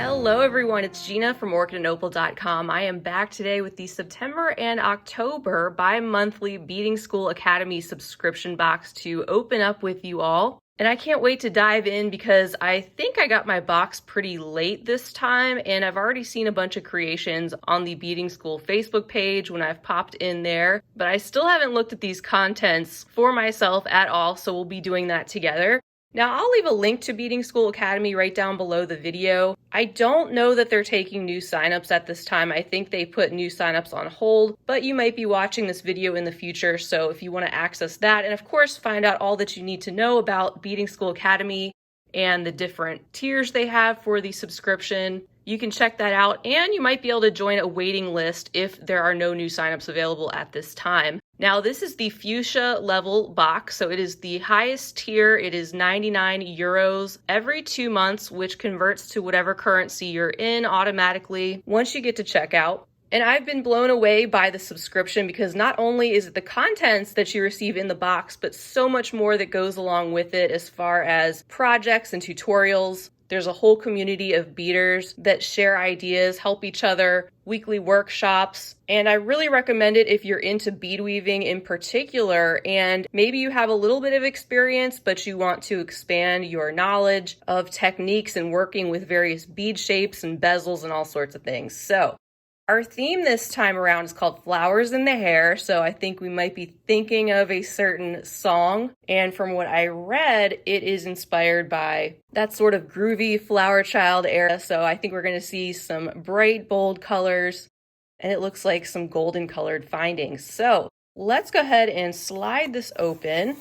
Hello everyone, it's Gina from OrchidandOpal.com. I am back today with the September and October bi-monthly Beading School Academy subscription box to open up with you all. And I can't wait to dive in because I think I got my box pretty late this time, and I've already seen a bunch of creations on the Beading School Facebook page when I've popped in there, but I still haven't looked at these contents for myself at all, so we'll be doing that together. Now, I'll leave a link to Beading School Academy right down below the video. I don't know that they're taking new signups at this time. I think they put new signups on hold, but you might be watching this video in the future, so if you want to access that, and of course find out all that you need to know about Beading School Academy and the different tiers they have for the subscription, you can check that out, and you might be able to join a waiting list if there are no new signups available at this time. Now, this is the fuchsia level box, so it is the highest tier. It is 99 euros every 2 months, which converts to whatever currency you're in automatically once you get to checkout. And I've been blown away by the subscription because not only is it the contents that you receive in the box, but so much more that goes along with it as far as projects and tutorials. There's a whole community of beaders that share ideas, help each other, weekly workshops, and I really recommend it if you're into bead weaving in particular, and maybe you have a little bit of experience, but you want to expand your knowledge of techniques and working with various bead shapes and bezels and all sorts of things. So, our theme this time around is called Flowers in the Hair, so I think we might be thinking of a certain song. And from what I read, it is inspired by that sort of groovy flower child era, so I think we're going to see some bright, bold colors, and it looks like some golden colored findings. So let's go ahead and slide this open.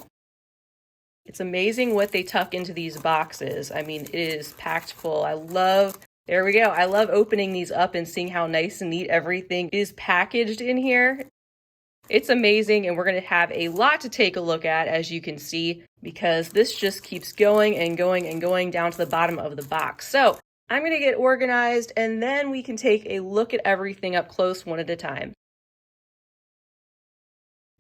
It's amazing what they tuck into these boxes. I mean, it is packed full. There we go. I love opening these up and seeing how nice and neat everything is packaged in here. It's amazing, and we're going to have a lot to take a look at, as you can see, because this just keeps going and going and going down to the bottom of the box. So I'm going to get organized, and then we can take a look at everything up close one at a time.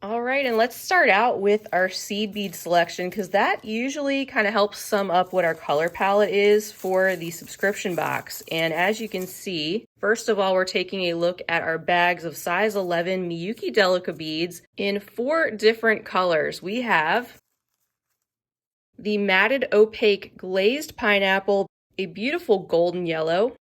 All right, and let's start out with our seed bead selection because that usually kind of helps sum up what our color palette is for the subscription box. And as you can see, first of all, we're taking a look at our bags of size 11 Miyuki Delica beads in 4 different colors. We have the matted opaque glazed pineapple, a beautiful golden yellow,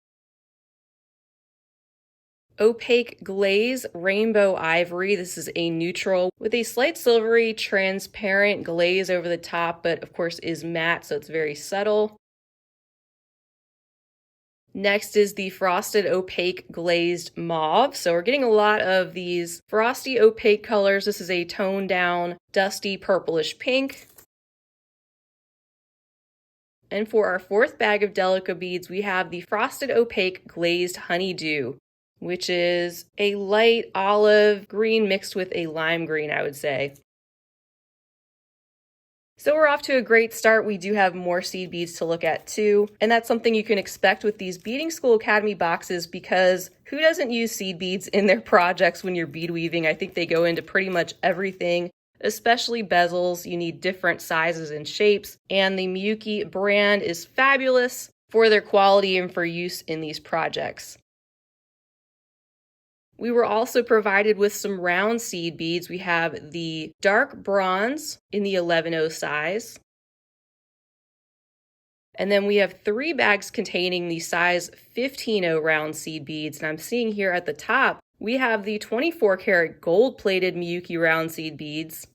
opaque glaze rainbow ivory. This is a neutral with a slight silvery transparent glaze over the top, but of course is matte, so it's very subtle. Next is the frosted opaque glazed mauve. So we're getting a lot of these frosty opaque colors. This is a toned down dusty purplish pink. And for our 4th bag of Delica beads, we have the frosted opaque glazed honeydew, which is a light olive green mixed with a lime green, I would say. So we're off to a great start. We do have more seed beads to look at too, and that's something you can expect with these Beading School Academy boxes because who doesn't use seed beads in their projects when you're bead weaving? I think they go into pretty much everything, especially bezels. You need different sizes and shapes, and the Miyuki brand is fabulous for their quality and for use in these projects. We were also provided with some round seed beads. We have the dark bronze in the 11.0 size. And then we have 3 bags containing the size 15.0 round seed beads. And I'm seeing here at the top, we have the 24 karat gold plated Miyuki round seed beads.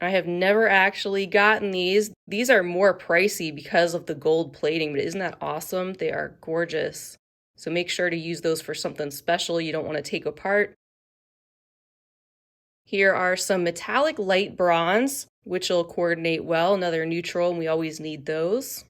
I have never actually gotten these. These are more pricey because of the gold plating, but isn't that awesome? They are gorgeous. So make sure to use those for something special you don't want to take apart. Here are some metallic light bronze, which will coordinate well, another neutral, and we always need those.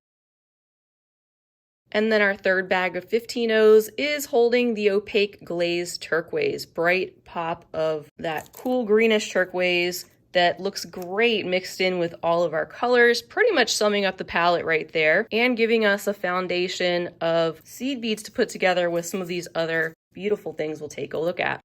And then our 3rd bag of 15.0s is holding the opaque glazed turquoise, bright pop of that cool greenish turquoise that looks great mixed in with all of our colors, pretty much summing up the palette right there and giving us a foundation of seed beads to put together with some of these other beautiful things we'll take a look at.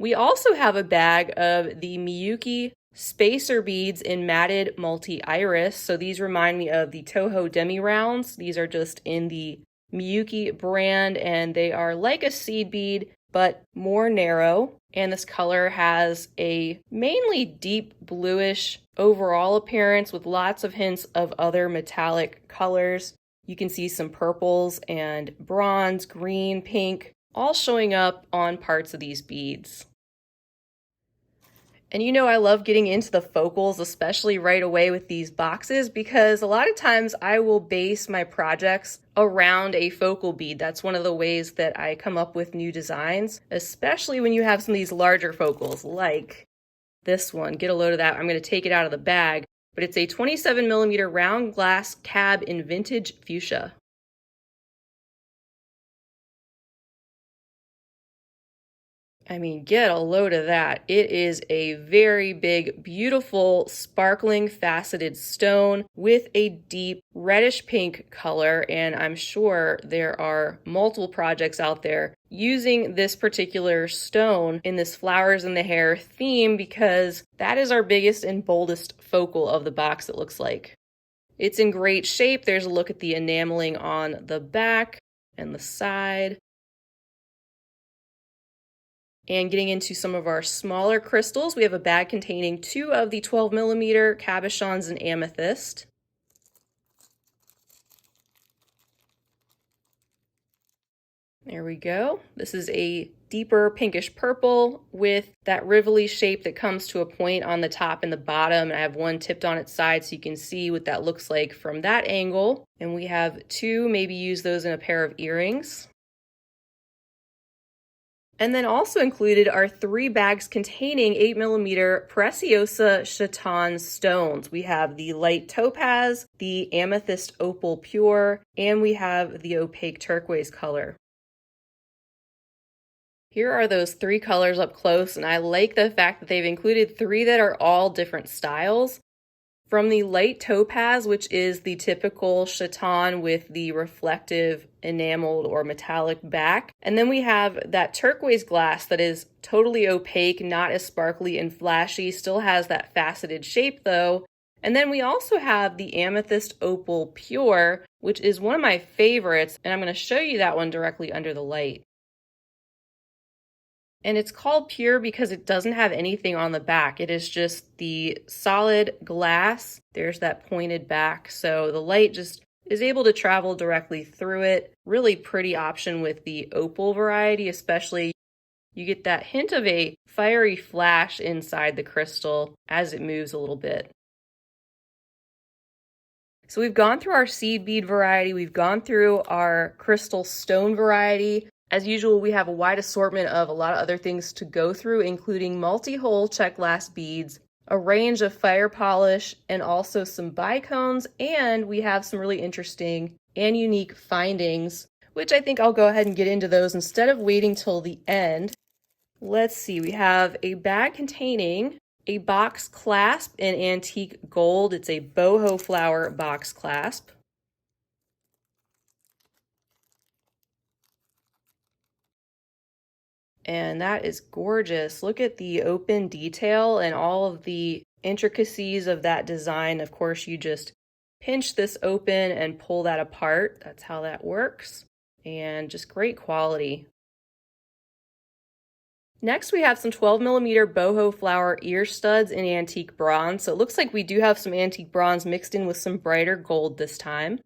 We also have a bag of the Miyuki spacer beads in matted multi-iris. So these remind me of the Toho demi rounds. These are just in the Miyuki brand, and they are like a seed bead but more narrow. And this color has a mainly deep bluish overall appearance with lots of hints of other metallic colors. You can see some purples and bronze, green, pink, all showing up on parts of these beads. And you know, I love getting into the focals, especially right away with these boxes, because a lot of times I will base my projects around a focal bead. That's one of the ways that I come up with new designs, especially when you have some of these larger focals, like this one. Get a load of that. I'm going to take it out of the bag, but it's a 27mm round glass cab in vintage fuchsia. I mean, get a load of that. It is a very big, beautiful, sparkling, faceted stone with a deep reddish pink color, and I'm sure there are multiple projects out there using this particular stone in this flowers in the hair theme, because that is our biggest and boldest focal of the box, it looks like. It's in great shape. There's a look at the enameling on the back and the side. And getting into some of our smaller crystals, we have a bag containing 2 of the 12mm cabochons in amethyst. There we go. This is a deeper pinkish purple with that rivoli shape that comes to a point on the top and the bottom. And I have one tipped on its side so you can see what that looks like from that angle. And we have 2, maybe use those in a pair of earrings. And then also included are 3 bags containing 8mm Preciosa Chaton stones. We have the light topaz, the amethyst opal pure, and we have the opaque turquoise color. Here are those 3 colors up close, and I like the fact that they've included 3 that are all different styles. From the light topaz, which is the typical chaton with the reflective enameled or metallic back. And then we have that turquoise glass that is totally opaque, not as sparkly and flashy, still has that faceted shape though. And then we also have the amethyst opal pure, which is one of my favorites, and I'm going to show you that one directly under the light. And it's called pure because it doesn't have anything on the back. It is just the solid glass. There's that pointed back. So the light just is able to travel directly through it. Really pretty option with the opal variety, especially. You get that hint of a fiery flash inside the crystal as it moves a little bit. So we've gone through our seed bead variety. We've gone through our crystal stone variety. As usual, we have a wide assortment of a lot of other things to go through, including multi-hole Czech glass beads, a range of fire polish, and also some bicones, and we have some really interesting and unique findings, which I think I'll go ahead and get into those instead of waiting till the end. Let's see, we have a bag containing a box clasp in antique gold. It's a boho flower box clasp. And that is gorgeous. Look at the open detail and all of the intricacies of that design. Of course, you just pinch this open and pull that apart. That's how that works. And just great quality. Next, we have some 12mm boho flower ear studs in antique bronze. So it looks like we do have some antique bronze mixed in with some brighter gold this time.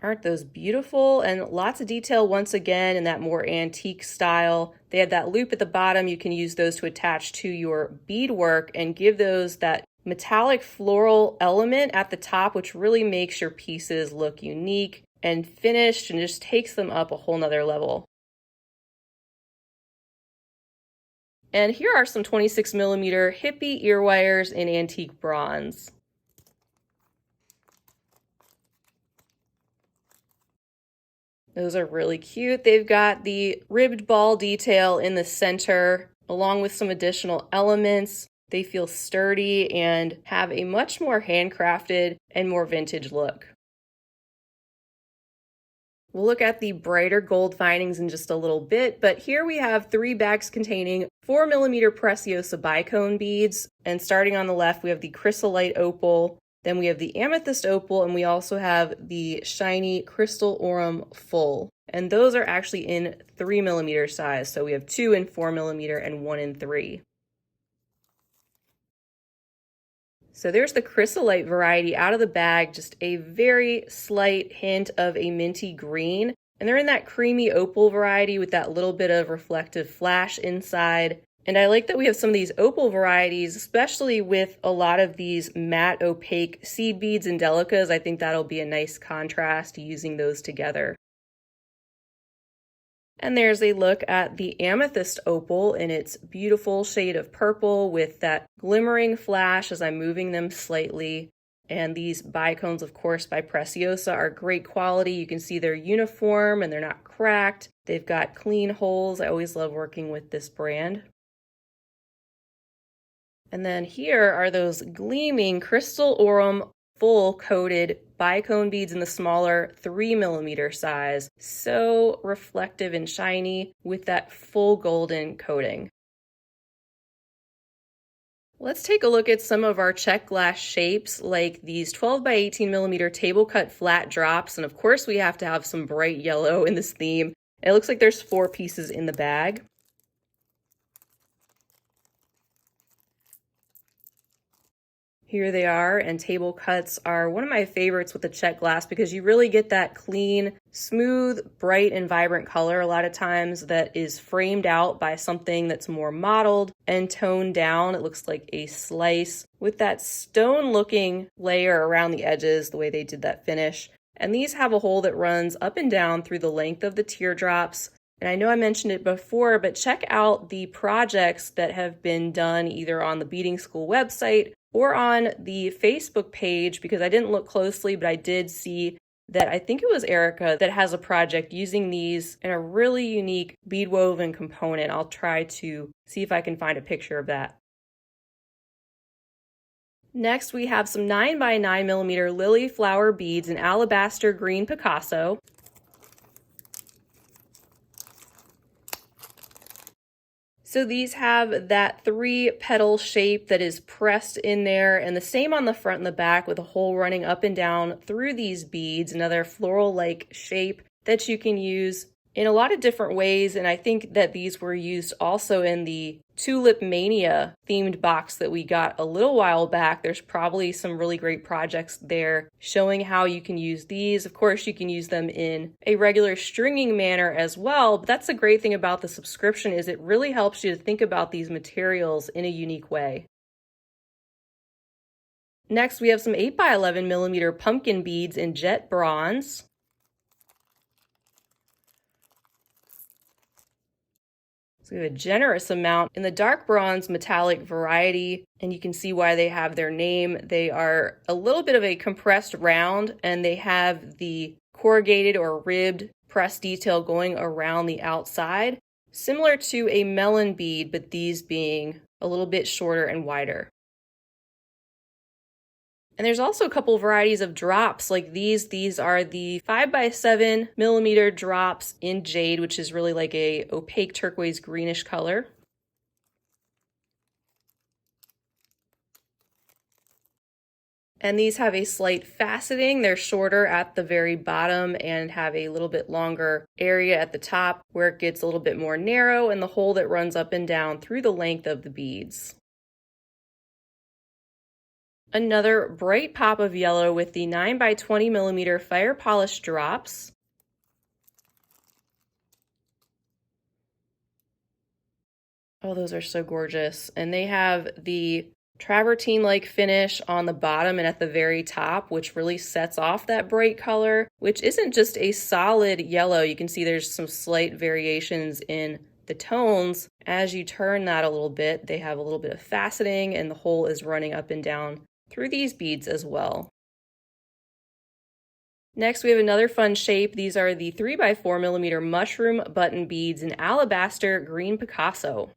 Aren't those beautiful? And lots of detail once again in that more antique style. They have that loop at the bottom. You can use those to attach to your beadwork and give those that metallic floral element at the top, which really makes your pieces look unique and finished and just takes them up a whole nother level. And here are some 26mm hippie ear wires in antique bronze. Those are really cute. They've got the ribbed ball detail in the center, along with some additional elements. They feel sturdy and have a much more handcrafted and more vintage look. We'll look at the brighter gold findings in just a little bit, but here we have 3 bags containing 4mm Preciosa bicone beads, and starting on the left we have the chrysolite opal, then we have the amethyst opal, and we also have the shiny crystal aurum full. And those are actually in 3mm size, so we have 2 in 4mm and 1 in 3. So there's the chrysolite variety out of the bag, just a very slight hint of a minty green. And they're in that creamy opal variety with that little bit of reflective flash inside. And I like that we have some of these opal varieties, especially with a lot of these matte opaque seed beads and delicas. I think that'll be a nice contrast using those together. And there's a look at the amethyst opal in its beautiful shade of purple with that glimmering flash as I'm moving them slightly. And these bicones, of course, by Preciosa are great quality. You can see they're uniform and they're not cracked. They've got clean holes. I always love working with this brand. And then here are those gleaming crystal aurum full coated bicone beads in the smaller 3mm size. So reflective and shiny with that full golden coating. Let's take a look at some of our Czech glass shapes, like these 12 by 18mm table cut flat drops. And of course we have to have some bright yellow in this theme. And it looks like there's 4 pieces in the bag. Here they are, and table cuts are one of my favorites with the Czech glass because you really get that clean, smooth, bright, and vibrant color a lot of times that is framed out by something that's more mottled and toned down. It looks like a slice with that stone-looking layer around the edges, the way they did that finish. And these have a hole that runs up and down through the length of the teardrops. And I know I mentioned it before, but check out the projects that have been done either on the BeadingSchool website or on the Facebook page, because I didn't look closely, but I did see that I think it was Erica that has a project using these in a really unique bead woven component. I'll try to see if I can find a picture of that. Next, we have some 9 by 9mm lily flower beads in alabaster green Picasso. So these have that 3-petal shape that is pressed in there, and the same on the front and the back with a hole running up and down through these beads, another floral-like shape that you can use in a lot of different ways. And I think that these were used also in the Tulip Mania themed box that we got a little while back. There's probably some really great projects there showing how you can use these. Of course, you can use them in a regular stringing manner as well, but that's the great thing about the subscription is it really helps you to think about these materials in a unique way. Next, we have some 8 by 11mm pumpkin beads in jet bronze. So we have a generous amount in the dark bronze metallic variety, and you can see why they have their name. They are a little bit of a compressed round, and they have the corrugated or ribbed press detail going around the outside, similar to a melon bead, but these being a little bit shorter and wider. And there's also a couple varieties of drops like these. These are the 5 by 7mm drops in jade, which is really like a opaque turquoise greenish color. And these have a slight faceting. They're shorter at the very bottom and have a little bit longer area at the top where it gets a little bit more narrow, and the hole that runs up and down through the length of the beads. Another bright pop of yellow with the 9 by 20mm fire polished drops. Oh, those are so gorgeous. And they have the travertine-like finish on the bottom and at the very top, which really sets off that bright color, which isn't just a solid yellow. You can see there's some slight variations in the tones. As you turn that a little bit, they have a little bit of faceting, and the hole is running up and down through these beads as well. Next, we have another fun shape. These are the 3 by 4mm mushroom button beads in alabaster green Picasso.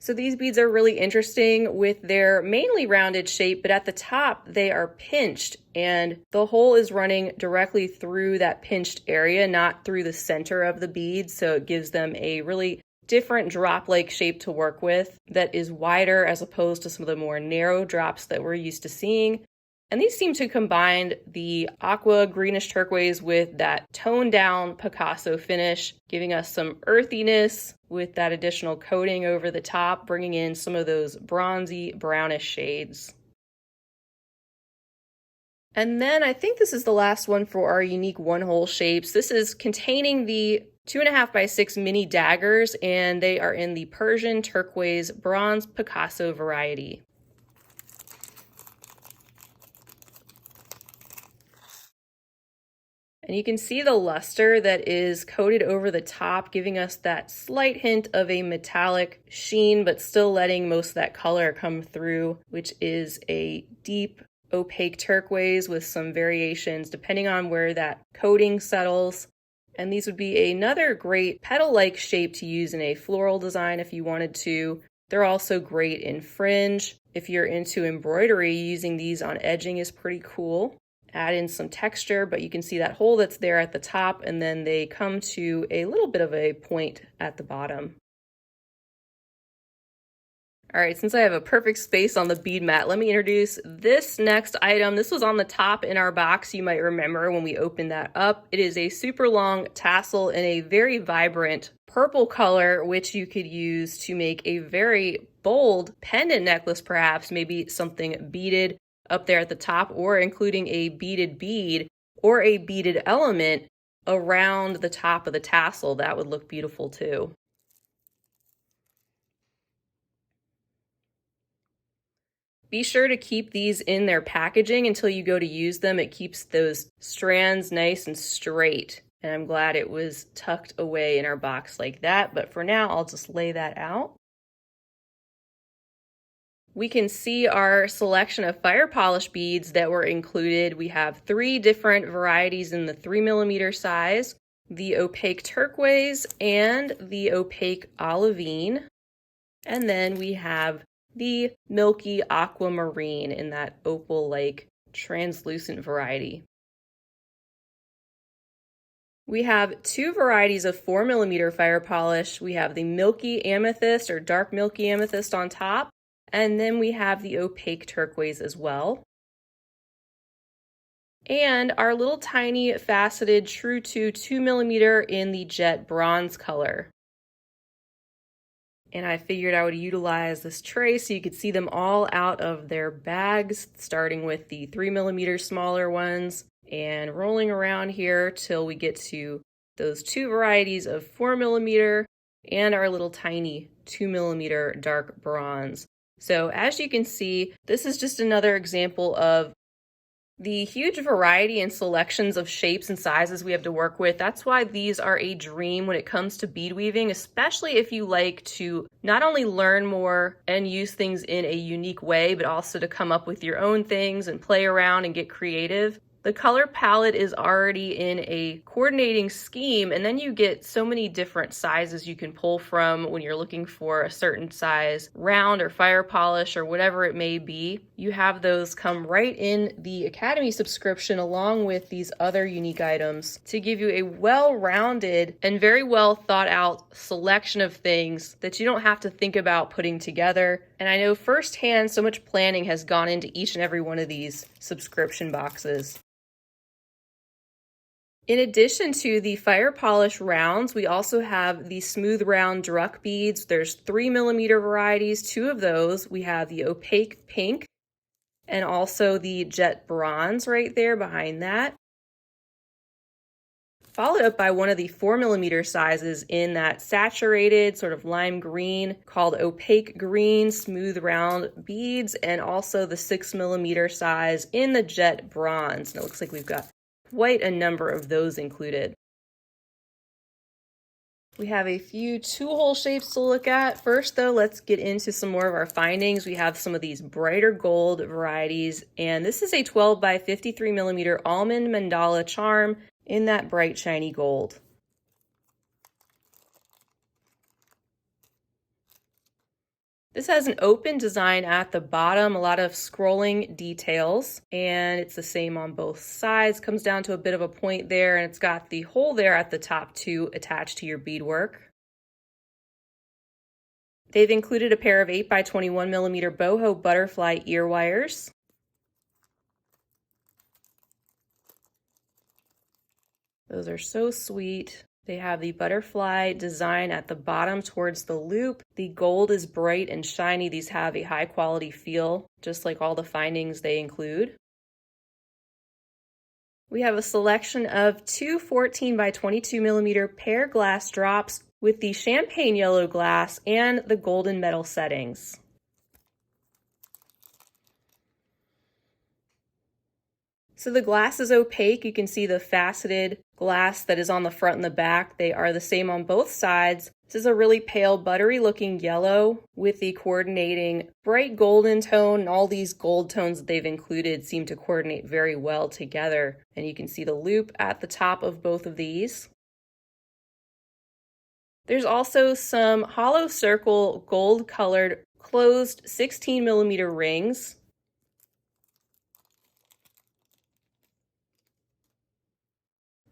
So these beads are really interesting with their mainly rounded shape, but at the top they are pinched and the hole is running directly through that pinched area, not through the center of the bead. So it gives them a really different drop-like shape to work with that is wider as opposed to some of the more narrow drops that we're used to seeing. And these seem to combine the aqua greenish turquoise with that toned down Picasso finish, giving us some earthiness with that additional coating over the top, bringing in some of those bronzy brownish shades. And then I think this is the last one for our unique one-hole shapes. This is containing the 2.5 by 6 mini daggers, and they are in the Persian turquoise bronze Picasso variety. And you can see the luster that is coated over the top, giving us that slight hint of a metallic sheen, but still letting most of that color come through, which is a deep opaque turquoise with some variations depending on where that coating settles. And these would be another great petal-like shape to use in a floral design if you wanted to. They're also great in fringe. If you're into embroidery, using these on edging is pretty cool. Add in some texture, but you can see that hole that's there at the top, and then they come to a little bit of a point at the bottom. All right, since I have a perfect space on the bead mat, let me introduce this next item. This was on the top in our box, you might remember when we opened that up. It is a super long tassel in a very vibrant purple color, which you could use to make a very bold pendant necklace, perhaps, maybe something beaded up there at the top, or including a beaded bead or a beaded element around the top of the tassel. That would look beautiful too. Be sure to keep these in their packaging until you go to use them. It keeps those strands nice and straight. And I'm glad it was tucked away in our box like that. But for now, I'll just lay that out. We can see our selection of fire polish beads that were included. We have 3 different varieties in the 3mm size, the opaque turquoise and the opaque olivine. And then we have the milky aquamarine in that opal-like translucent variety. We have 2 varieties of 4mm fire polish. We have the milky amethyst or dark milky amethyst on top, and then we have the opaque turquoise as well. And our little tiny faceted true to 2mm in the jet bronze color. And I figured I would utilize this tray so you could see them all out of their bags, starting with the 3mm smaller ones and rolling around here till we get to those 2 varieties of 4mm and our little tiny 2mm dark bronze. So as you can see, this is just another example of the huge variety and selections of shapes and sizes we have to work with. That's why these are a dream when it comes to bead weaving, especially if you like to not only learn more and use things in a unique way, but also to come up with your own things and play around and get creative. The color palette is already in a coordinating scheme, and then you get so many different sizes you can pull from when you're looking for a certain size round or fire polish or whatever it may be. You have those come right in the Academy subscription along with these other unique items to give you a well-rounded and very well thought out selection of things that you don't have to think about putting together. And I know firsthand so much planning has gone into each and every one of these subscription boxes. In addition to the fire polish rounds, we also have the smooth round druck beads. There's 3mm varieties, 2 of those. We have the opaque pink and also the jet bronze right there behind that. Followed up by one of the 4mm sizes in that saturated sort of lime green called opaque green smooth round beads, and also the 6mm size in the jet bronze. And it looks like we've got quite a number of those included. We have a few 2-hole shapes to look at. First though, let's get into some more of our findings. We have some of these brighter gold varieties, and this is a 12 by 53mm almond mandala charm in that bright shiny gold. This has an open design at the bottom, a lot of scrolling details, and it's the same on both sides. Comes down to a bit of a point there, and it's got the hole there at the top to attach to your beadwork. They've included a pair of 8 by 21 millimeter boho butterfly ear wires. Those are so sweet. They have the butterfly design at the bottom towards the loop. The gold is bright and shiny. These have a high quality feel, just like all the findings they include. We have a selection of two 14 by 22 millimeter pear glass drops with the champagne yellow glass and the golden metal settings. So the glass is opaque. You can see the faceted glass that is on the front and the back. They are the same on both sides. This is a really pale, buttery looking yellow with the coordinating bright golden tone, and all these gold tones that they've included seem to coordinate very well together. And you can see the loop at the top of both of these. There's also some hollow circle gold colored closed 16 millimeter rings.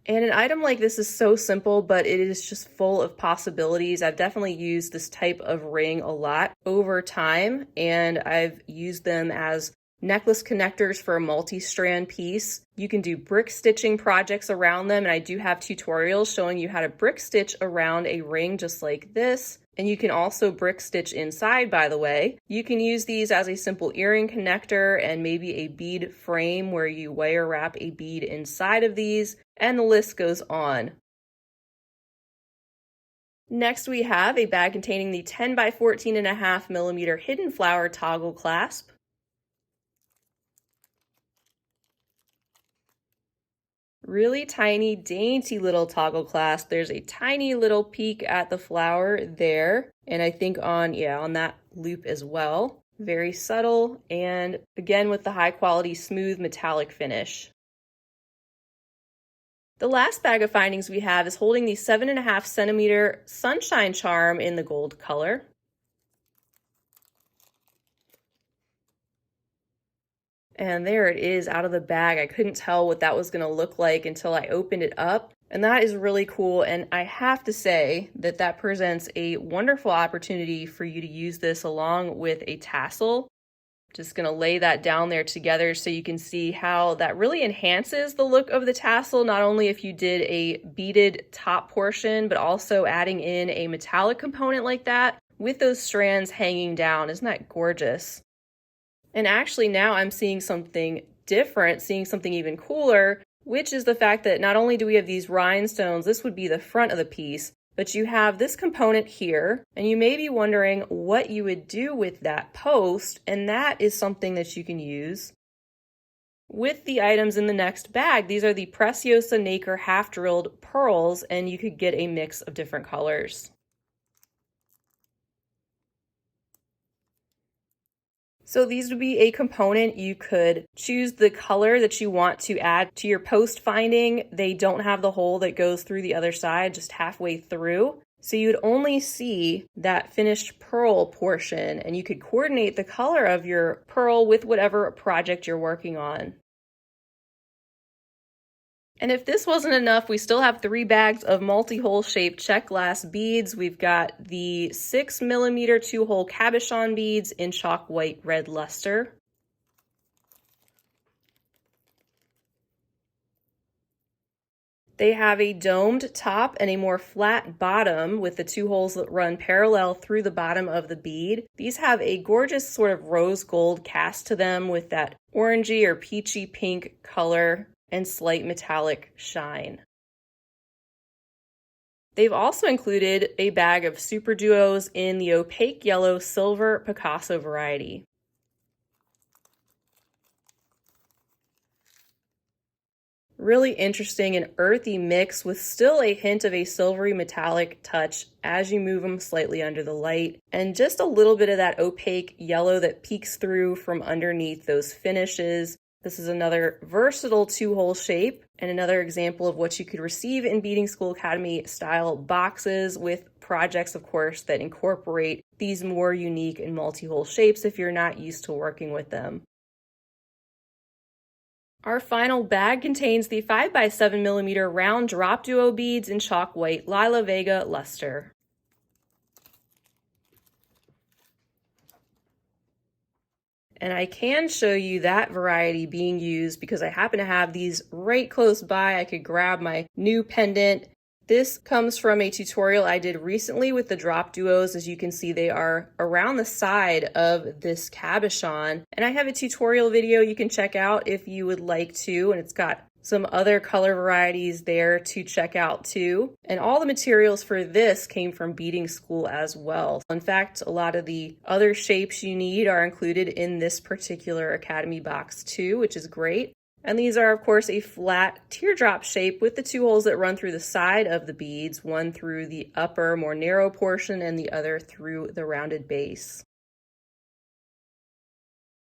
And an item like this is so simple, but it is just full of possibilities. I've definitely used this type of ring a lot over time, and I've used them as necklace connectors for a multi-strand piece. You can do brick stitching projects around them, and I do have tutorials showing you how to brick stitch around a ring just like this. And you can also brick stitch inside, by the way. You can use these as a simple earring connector and maybe a bead frame where you wire wrap a bead inside of these, and the list goes on. Next, we have a bag containing the 10 by 14.5 millimeter hidden flower toggle clasp. Really tiny, dainty little toggle clasp. There's a tiny little peak at the flower there, and I think on that loop as well. Very subtle, and again with the high quality smooth metallic finish. The last bag of findings we have is holding the 7.5 centimeter sunshine charm in the gold color. And there it is out of the bag. I couldn't tell what that was going to look like until I opened it up. And that is really cool. And I have to say that that presents a wonderful opportunity for you to use this along with a tassel. Just going to lay that down there together so you can see how that really enhances the look of the tassel, not only if you did a beaded top portion, but also adding in a metallic component like that with those strands hanging down. Isn't that gorgeous? And actually now I'm seeing something different, seeing something even cooler, which is the fact that not only do we have these rhinestones, this would be the front of the piece, but you have this component here, and you may be wondering what you would do with that post, and that is something that you can use with the items in the next bag. These are the Preciosa Nacre half-drilled pearls, and you could get a mix of different colors. So these would be a component. You could choose the color that you want to add to your post finding. They don't have the hole that goes through the other side, just halfway through. So you'd only see that finished pearl portion, and you could coordinate the color of your pearl with whatever project you're working on. And if this wasn't enough, we still have 3 bags of multi-hole shaped Czech glass beads. We've got the 6 millimeter 2-hole cabochon beads in chalk white red luster. They have a domed top and a more flat bottom with the 2 holes that run parallel through the bottom of the bead. These have a gorgeous sort of rose gold cast to them with that orangey or peachy pink color and slight metallic shine. They've also included a bag of super duos in the opaque yellow silver Picasso variety. Really interesting and earthy mix with still a hint of a silvery metallic touch as you move them slightly under the light, and just a little bit of that opaque yellow that peeks through from underneath those finishes. This is another versatile 2-hole shape and another example of what you could receive in Beading School Academy style boxes with projects, of course, that incorporate these more unique and multi-hole shapes if you're not used to working with them. Our final bag contains the 5x7mm round drop duo beads in chalk white Lila Vega luster. And I can show you that variety being used because I happen to have these right close by. I could grab my new pendant. This comes from a tutorial I did recently with the drop duos. As you can see, they are around the side of this cabochon. And I have a tutorial video you can check out if you would like to, and it's got some other color varieties there to check out too. And all the materials for this came from BeadingSchool as well. In fact, a lot of the other shapes you need are included in this particular Academy box too, which is great. And these are, of course, a flat teardrop shape with the 2 holes that run through the side of the beads, one through the upper, more narrow portion, and the other through the rounded base.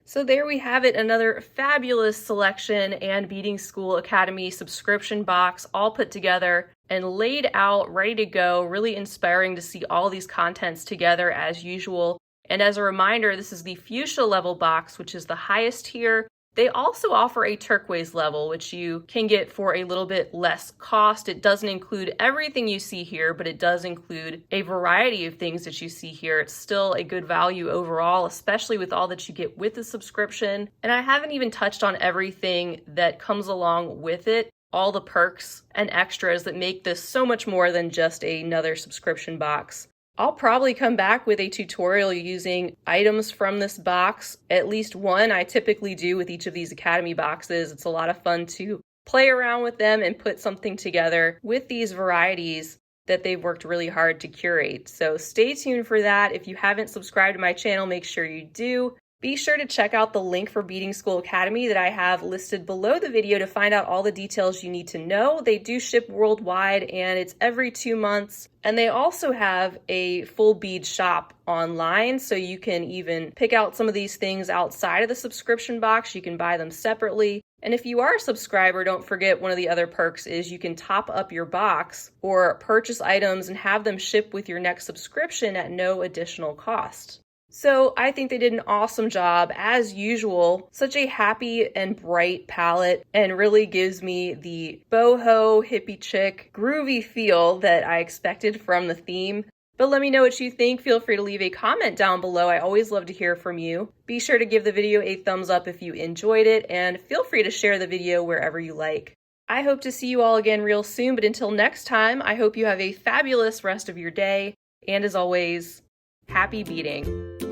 So there we have it, another fabulous selection and BeadingSchool Academy subscription box all put together and laid out, ready to go. Really inspiring to see all these contents together as usual. And as a reminder, this is the fuchsia level box, which is the highest tier. They also offer a turquoise level, which you can get for a little bit less cost. It doesn't include everything you see here, but it does include a variety of things that you see here. It's still a good value overall, especially with all that you get with the subscription. And I haven't even touched on everything that comes along with it, all the perks and extras that make this so much more than just another subscription box. I'll probably come back with a tutorial using items from this box, at least one I typically do with each of these Academy boxes. It's a lot of fun to play around with them and put something together with these varieties that they've worked really hard to curate. So stay tuned for that. If you haven't subscribed to my channel, make sure you do. Be sure to check out the link for BeadingSchool Academy that I have listed below the video to find out all the details you need to know. They do ship worldwide and it's every 2 months. And they also have a full bead shop online, so you can even pick out some of these things outside of the subscription box. You can buy them separately. And if you are a subscriber, don't forget one of the other perks is you can top up your box or purchase items and have them ship with your next subscription at no additional cost. So I think they did an awesome job as usual. Such a happy and bright palette and really gives me the boho, hippie chick, groovy feel that I expected from the theme. But let me know what you think. Feel free to leave a comment down below. I always love to hear from you. Be sure to give the video a thumbs up if you enjoyed it and feel free to share the video wherever you like. I hope to see you all again real soon, but until next time, I hope you have a fabulous rest of your day. And as always, happy beading.